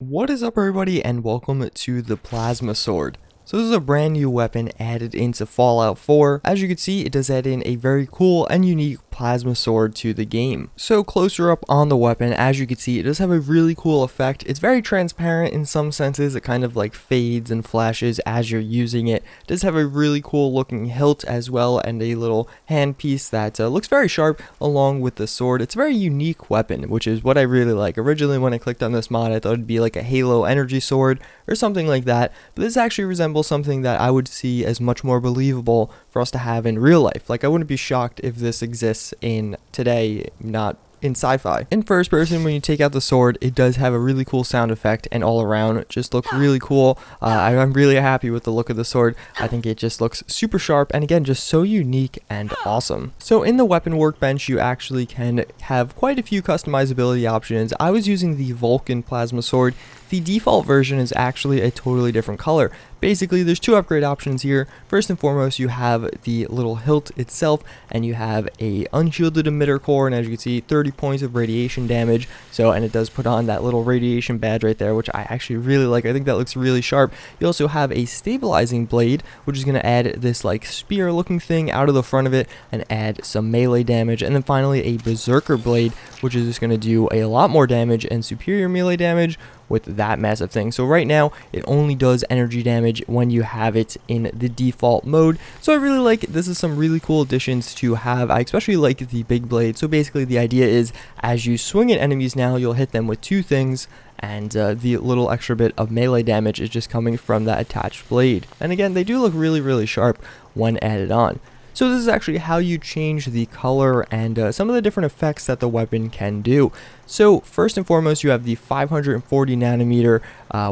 What is up, everybody, and welcome to the Plasma Sword. So this is a brand new weapon added into Fallout 4. As you can see, it does add in a very cool and unique plasma sword to the game. So closer up on the weapon, as you can see, it does have a really cool effect. It's very transparent in some senses. It kind of like fades and flashes as you're using it. It does have a really cool looking hilt as well, and a little handpiece that looks very sharp along with the sword. It's a very unique weapon, which is what I really like. Originally, when I clicked on this mod, I thought it'd be like a Halo energy sword or something like that, but this actually resembles something that I would see as much more believable for us to have in real life. Like, I wouldn't be shocked if this exists in today, not in sci-fi. In first person, when you take out the sword, it does have a really cool sound effect, and all around it just looks really cool. I'm really happy with the look of the sword. I think it just looks super sharp, and again, just so unique and awesome. So in the weapon workbench, you actually can have quite a few customizability options. I was using the Vulcan plasma sword. The default version is actually a totally different color. Basically, there's two upgrade options here. First and foremost, you have the little hilt itself, and you have a unshielded emitter core, and as you can see, 30 points of radiation damage. And it does put on that little radiation badge right there, which I actually really like. I think that looks really sharp. You also have a stabilizing blade, which is going to add this like spear looking thing out of the front of it and add some melee damage. And then finally, a Berserker Blade, which is just going to do a lot more damage and superior melee damage with that massive thing. So right now, it only does energy damage when you have it in the default mode. So I really like it. This is some really cool additions to have. I especially like the big blade. So basically, the idea is as you swing at enemies now, you'll hit them with two things, and the little extra bit of melee damage is just coming from that attached blade. And again, they do look really, really sharp when added on. So this is actually how you change the color and some of the different effects that the weapon can do. So first and foremost, you have the 540 nanometer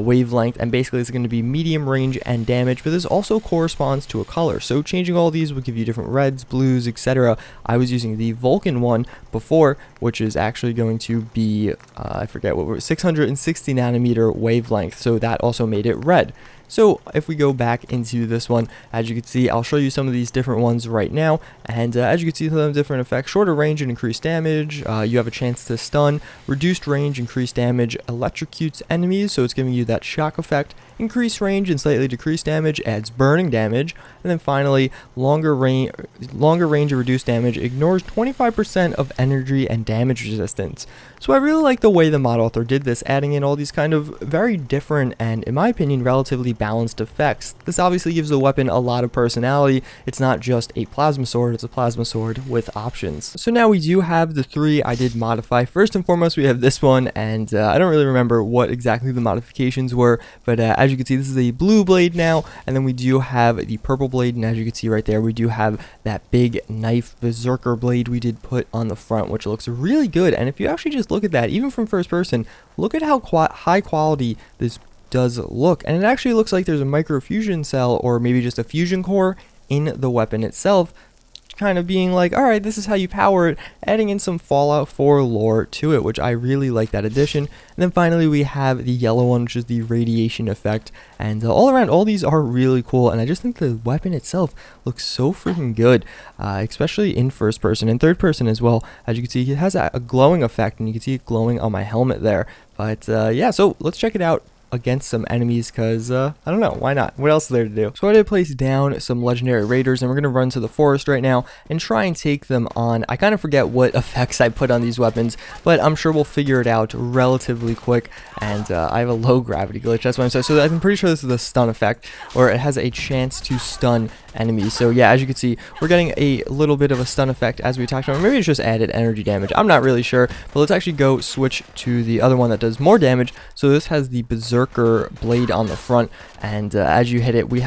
wavelength, and basically it's going to be medium range and damage, but this also corresponds to a color. So changing all these will give you different reds, blues, etc. I was using the Vulcan one before, which is actually going to be, I forget what, 660 nanometer wavelength, so that also made it red. So if we go back into this one, as you can see, I'll show you some of these different ones right now, and as you can see, some of the different effects: shorter range and increased damage, you have a chance to stun, reduced range, increased damage, electrocutes enemies, so it's giving you that shock effect, increased range and slightly decreased damage, adds burning damage, and then finally, longer range and reduced damage, ignores 25% of energy and damage resistance. So I really like the way the mod author did this, adding in all these kind of very different and, in my opinion, relatively balanced effects. This obviously gives the weapon a lot of personality. It's not just a plasma sword, it's a plasma sword with options. So now we do have the three I did modify. First and foremost, we have this one, and I don't really remember what exactly the modifications were, but as you can see, this is a blue blade now, and then we do have the purple blade, and as you can see right there, we do have that big knife Berserker blade we did put on the front, which looks really good. And if you actually just look at that, even from first person, look at how high quality this does look, and it actually looks like there's a microfusion cell or maybe just a fusion core in the weapon itself, kind of being like, alright, this is how you power it, adding in some Fallout 4 lore to it, which I really like that addition. And then finally, we have the yellow one, which is the radiation effect, and all around, all these are really cool, and I just think the weapon itself looks so freaking good, especially in first person and third person as well. As you can see, it has a glowing effect, and you can see it glowing on my helmet there. But yeah, so let's check it out against some enemies, because I don't know, why not? What else is there to do? So I did place down some legendary raiders, and we're gonna run to the forest right now and try and take them on. I kind of forget what effects I put on these weapons, but I'm sure we'll figure it out relatively quick. And I have a low gravity glitch, that's why I'm so I'm pretty sure this is the stun effect, or it has a chance to stun enemies. So yeah, as you can see, we're getting a little bit of a stun effect as we talked about. Maybe it's just added energy damage, I'm not really sure, but let's actually go switch to the other one that does more damage. So this has the Berserker Blade on the front, and as you hit it, we're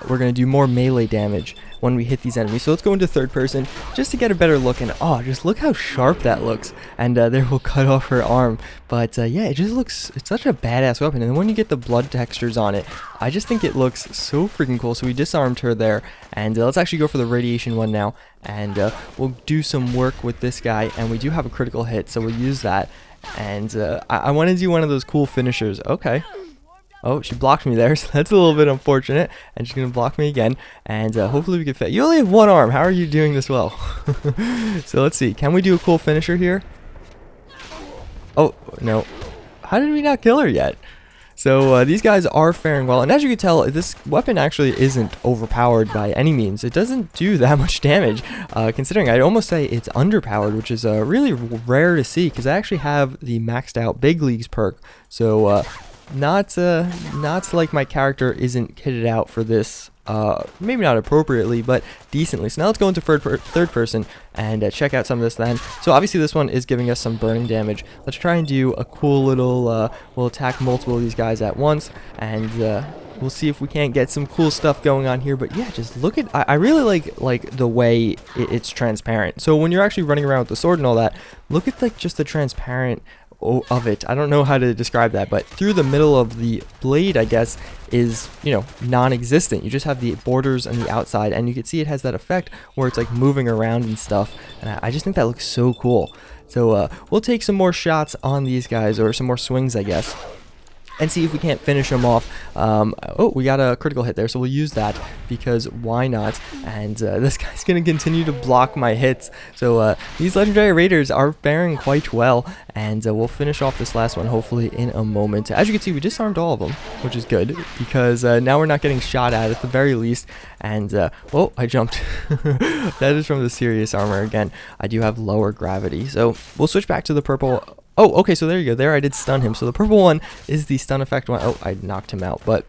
going to do more melee damage when we hit these enemies. So let's go into third person just to get a better look, and oh, just look how sharp that looks. And there we'll cut off her arm, but yeah, it just looks, it's such a badass weapon. And then when you get the blood textures on it, I just think it looks so freaking cool. So we disarmed her there, and let's actually go for the radiation one now, and we'll do some work with this guy, and we do have a critical hit, so we'll use that. And I want to do one of those cool finishers. Okay. Oh, she blocked me there, so that's a little bit unfortunate. And she's going to block me again. And hopefully we can fit. You only have one arm. How are you doing this well? So let's see. Can we do a cool finisher here? Oh, no. How did we not kill her yet? So these guys are faring well, and as you can tell, this weapon actually isn't overpowered by any means. It doesn't do that much damage, considering I'd almost say it's underpowered, which is really rare to see, because I actually have the maxed out Big Leagues perk. So not like my character isn't kitted out for this, maybe not appropriately, but decently. So now let's go into third person and check out some of this then. So obviously this one is giving us some burning damage. Let's try and do a cool little, we'll attack multiple of these guys at once, and we'll see if we can't get some cool stuff going on here. But yeah, just look at, I really like the way it's transparent. So when you're actually running around with the sword and all that, look at like just the transparent of it. I don't know how to describe that, but through the middle of the blade, I guess, is, you know, non-existent. You just have the borders on the outside, and you can see it has that effect where it's like moving around and stuff, and I just think that looks so cool. So we'll take some more shots on these guys, or some more swings, I guess, and see if we can't finish them off. Oh, we got a critical hit there, so we'll use that, because why not? And this guy's going to continue to block my hits. So these legendary raiders are faring quite well, and we'll finish off this last one hopefully in a moment. As you can see, we disarmed all of them, which is good, because now we're not getting shot at the very least. And oh, I jumped. That is from the serious armor. Again, I do have lower gravity, so we'll switch back to the purple. Oh, okay, so there you go. There I did stun him. So the purple one is the stun effect one. Oh, I knocked him out, but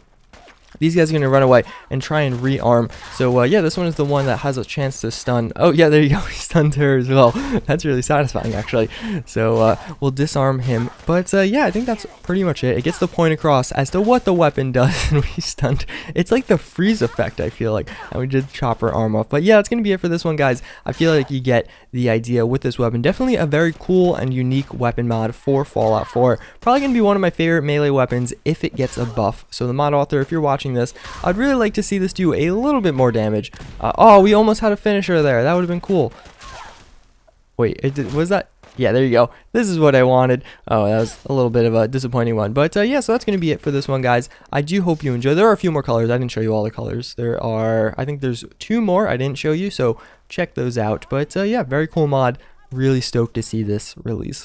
these guys are going to run away and try and rearm. So yeah, this one is the one that has a chance to stun. Oh yeah, there you go. He stunned her as well. That's really satisfying, actually. So we'll disarm him. But yeah, I think that's pretty much it. It gets the point across as to what the weapon does, and we stunned. It's like the freeze effect, I feel like. And we did chop her arm off. But yeah, that's going to be it for this one, guys. I feel like you get the idea with this weapon. Definitely a very cool and unique weapon mod for Fallout 4. Probably going to be one of my favorite melee weapons if it gets a buff. So the mod author, if you're watching this, I'd really like to see this do a little bit more damage. Oh, we almost had a finisher there. That would have been cool. Wait, was that? Yeah, there you go. This is what I wanted. Oh, that was a little bit of a disappointing one. But yeah, so that's going to be it for this one, guys. I do hope you enjoy. There are a few more colors. I didn't show you all the colors. There are, I think there's 2 more I didn't show you, so check those out. But yeah, very cool mod. Really stoked to see this released.